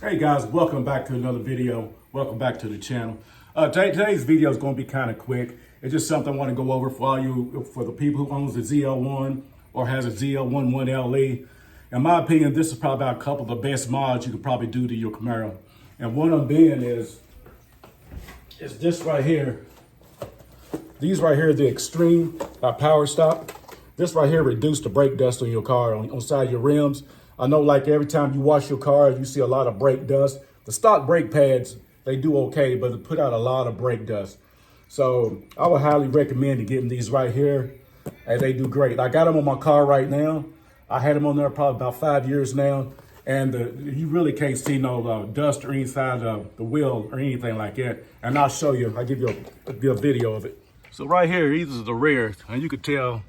Hey guys, welcome back to another video. Welcome back to the channel. Today's video is going to be kind of quick. It's just something I want to go over for for the people who owns the ZL1 or has a ZL1 1LE. In my opinion, this is probably about a couple of the best mods you could probably do to your Camaro. And one of them being is this right here. These right here are the extreme power stop. This right here reduces the brake dust on your car, on side of your rims. I know like every time you wash your car, you see a lot of brake dust. The stock brake pads, they do okay, but they put out a lot of brake dust. So I would highly recommend getting these right here, and they do great. I got them on my car right now. I had them on there probably about 5 years now, and you really can't see no dust or inside the wheel or anything like that. And I'll show you, I'll give you a video of it. So right here, this is the rear, and you could tell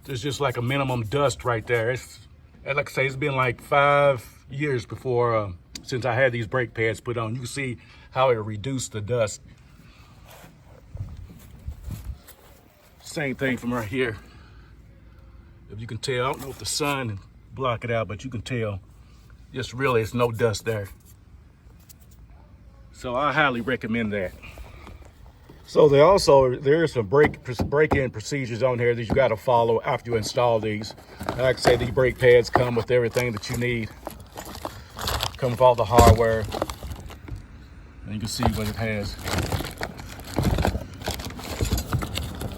there's just like a minimum dust right there. It's, like I say, it's been like 5 years before since I had these brake pads put on. You can see how it reduced the dust. Same thing from right here. If you can tell, I don't know if the sun block it out, but you can tell. Just really, it's no dust there. So I highly recommend that. So there's some break-in procedures on here that you got to follow after you install these. Like I say, these brake pads come with everything that you need. Come with all the hardware. And you can see what it has.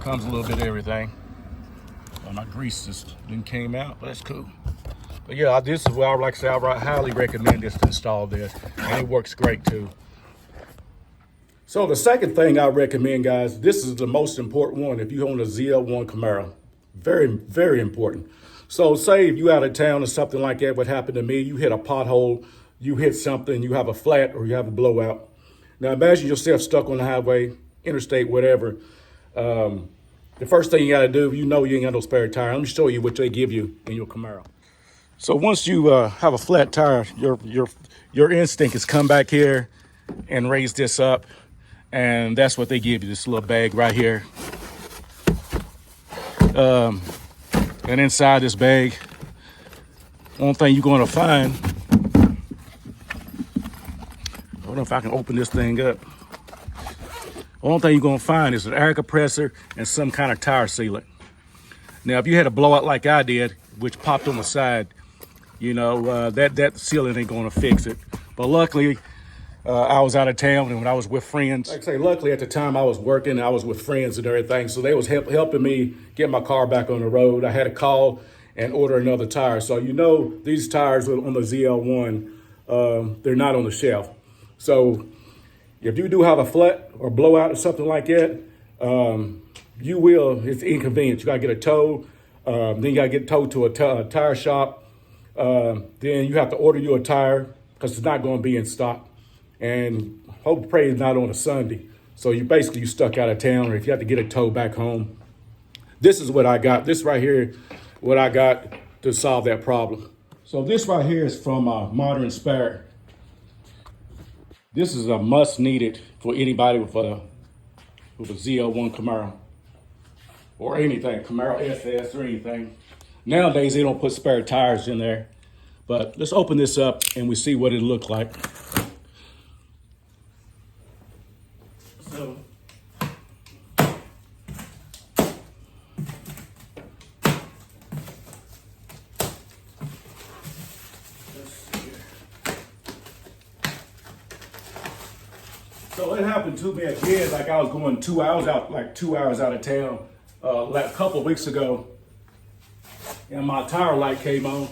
Comes a little bit of everything. Well, my grease just didn't came out, but that's cool. But yeah, this is where I like I say, I highly recommend this to install this, and it works great too. So the second thing I recommend, guys, this is the most important one if you own a ZL1 Camaro. Very, very important. So say if you out of town or something like that, what happened to me, you hit a pothole, you hit something, you have a flat or you have a blowout. Now imagine yourself stuck on the highway, interstate, whatever. The first thing you gotta do, you know you ain't got no spare tire. Let me show you what they give you in your Camaro. So once you have a flat tire, your instinct is come back here and raise this up. And that's what they give you, this little bag right here. And inside this bag, one thing you're gonna find, I don't know if I can open this thing up. One thing you're gonna find is an air compressor and some kind of tire sealant. Now, if you had a blowout like I did, which popped on the side, you know, that sealant ain't gonna fix it. But luckily, I was out of town, and when I was with friends, like I say, luckily at the time I was working, I was with friends and everything, so they was helping me get my car back on the road. I had to call and order another tire. So you know these tires on the ZL1, they're not on the shelf. So if you do have a flat or blowout or something like that, it's inconvenient. You gotta get a tow, then you gotta get towed to a tire shop. Then you have to order you a tire because it's not gonna be in stock. And hope pray it's not on a Sunday. So you stuck out of town, or if you have to get a tow back home. This is what I got. This right here, what I got to solve that problem. So this right here is from Modern Spare. This is a must needed for anybody with a ZL1 Camaro or anything, Camaro SS or anything. Nowadays they don't put spare tires in there, but let's open this up and we see what it looks like. So it happened to me again, like I was going 2 hours out, like 2 hours out of town, like a couple of weeks ago, and my tire light came on,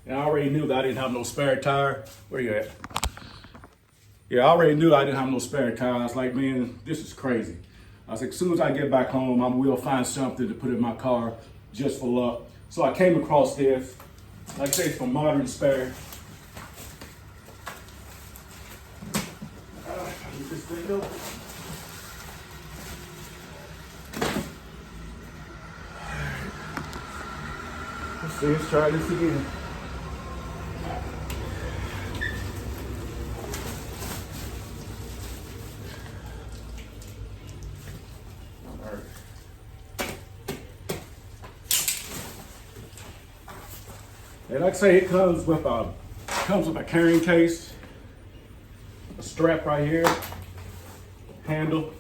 and I already knew that I didn't have no spare tire. Where you at? Yeah, I already knew I didn't have no spare tire. I was like, man, this is crazy. I was like, as soon as I get back home, I will find something to put in my car just for luck. So I came across this, like I say, it's from Modern Spare. Get this thing open. Let's try this again. All right. And like I say, it comes with a comes with a carrying case, a strap right here, handle.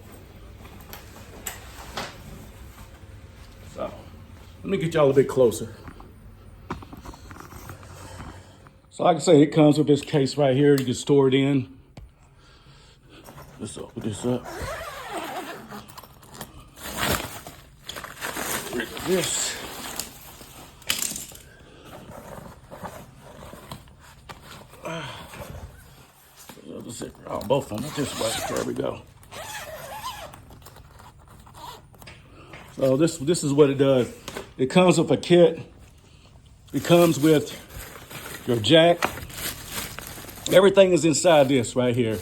So let me get y'all a bit closer. So like I say, it comes with this case right here. You can store it in. Let's open this up. Get rid of this. The zipper. Oh, both of them. This way. There we go. So this is what it does. It comes with a kit. It comes with your jack. Everything is inside this right here.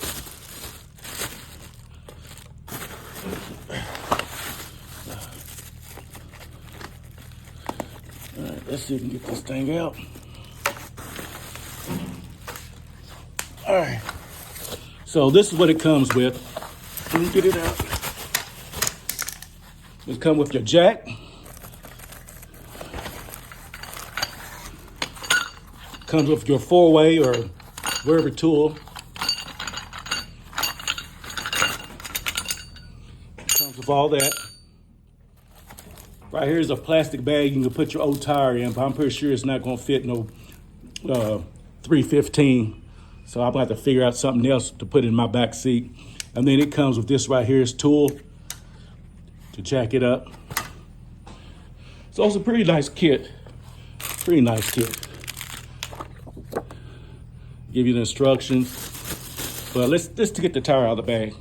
All right, let's see if we can get this thing out. All right. So this is what it comes with. Let me get it out. It comes with your jack. Comes with your 4-way or wherever tool. Comes with all that. Right here is a plastic bag you can put your old tire in, but I'm pretty sure it's not gonna fit no 315. So I'm gonna have to figure out something else to put in my back seat. And then it comes with this right here, is tool to jack it up. So it's a pretty nice kit. Pretty nice kit. Give you the instructions. But let's get the tire out of the bag.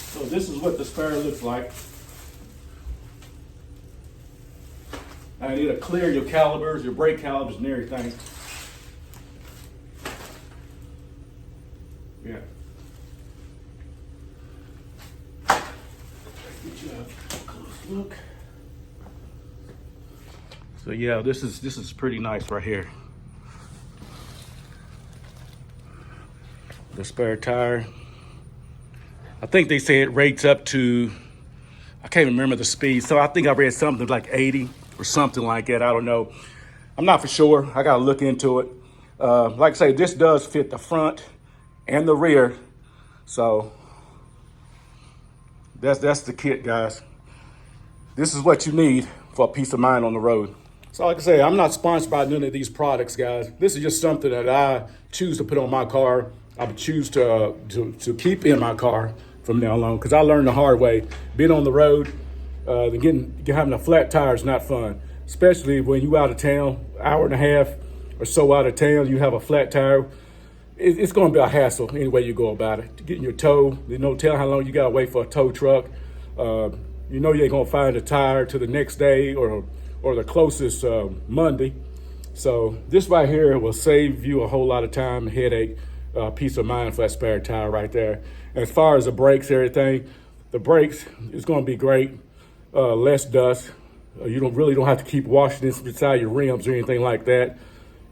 So this is what the spare looks like. I need to clear your calipers, your brake calipers and everything. Yeah. Get you a close look. So yeah, this is pretty nice right here. The spare tire. I think they say it rates up to, I can't remember the speed. So I think I read something like 80 or something like that. I don't know. I'm not for sure. I got to look into it. Like I say, this does fit the front and the rear. So that's the kit, guys. This is what you need for peace of mind on the road. So like I say, I'm not sponsored by none of these products, guys. This is just something that I choose to put on my car. I would choose to keep in my car from now on, because I learned the hard way. Being on the road, having a flat tire is not fun, especially when you out of town, hour and a half or so out of town, you have a flat tire. It's going to be a hassle any way you go about it. Getting your tow, tell how long you got to wait for a tow truck. You ain't going to find a tire to the next day or the closest Monday. So this right here will save you a whole lot of time, headache, peace of mind for that spare tire right there. As far as the brakes, everything, the brakes is going to be great. Less dust. You don't have to keep washing this beside your rims or anything like that.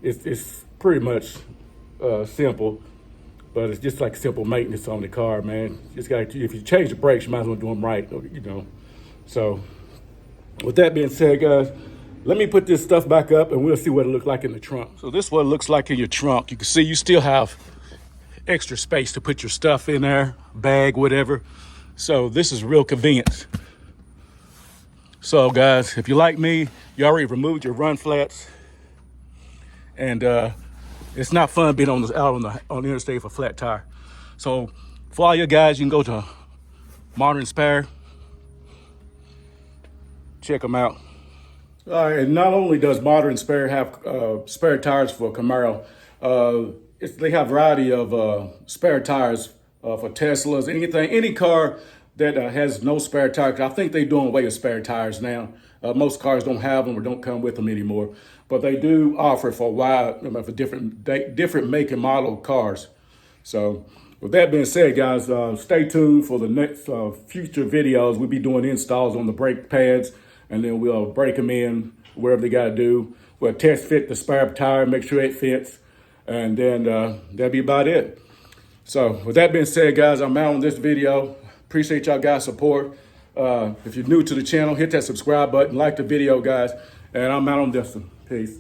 It's pretty much simple, but it's just like simple maintenance on the car, man. Just got if you change the brakes, you might as well do them right, So with that being said, guys, let me put this stuff back up and we'll see what it looks like in the trunk. So this is what it looks like in your trunk. You can see you still have extra space to put your stuff in there, bag, whatever. So this is real convenient. So guys, if you're like me, you already removed your run flats, and it's not fun being out on the interstate with a flat tire. So for all you guys, you can go to Modern Spare, check them out. All right, and not only does Modern Spare have spare tires for Camaro, they have a variety of spare tires for Teslas, any car that has no spare tire. I think they're doing away with spare tires now. Most cars don't have them or don't come with them anymore, but they do offer for a while for different make and model cars. So with that being said, guys, stay tuned for the next future videos. We'll be doing installs on the brake pads, and then we'll break them in wherever they got to do. We'll test fit the spare tire, make sure it fits, and then that'll be about it. So with that being said, guys, I'm out on this video. Appreciate y'all guys' support. If you're new to the channel, hit that subscribe button, like the video, guys. And I'm out on this one. Peace.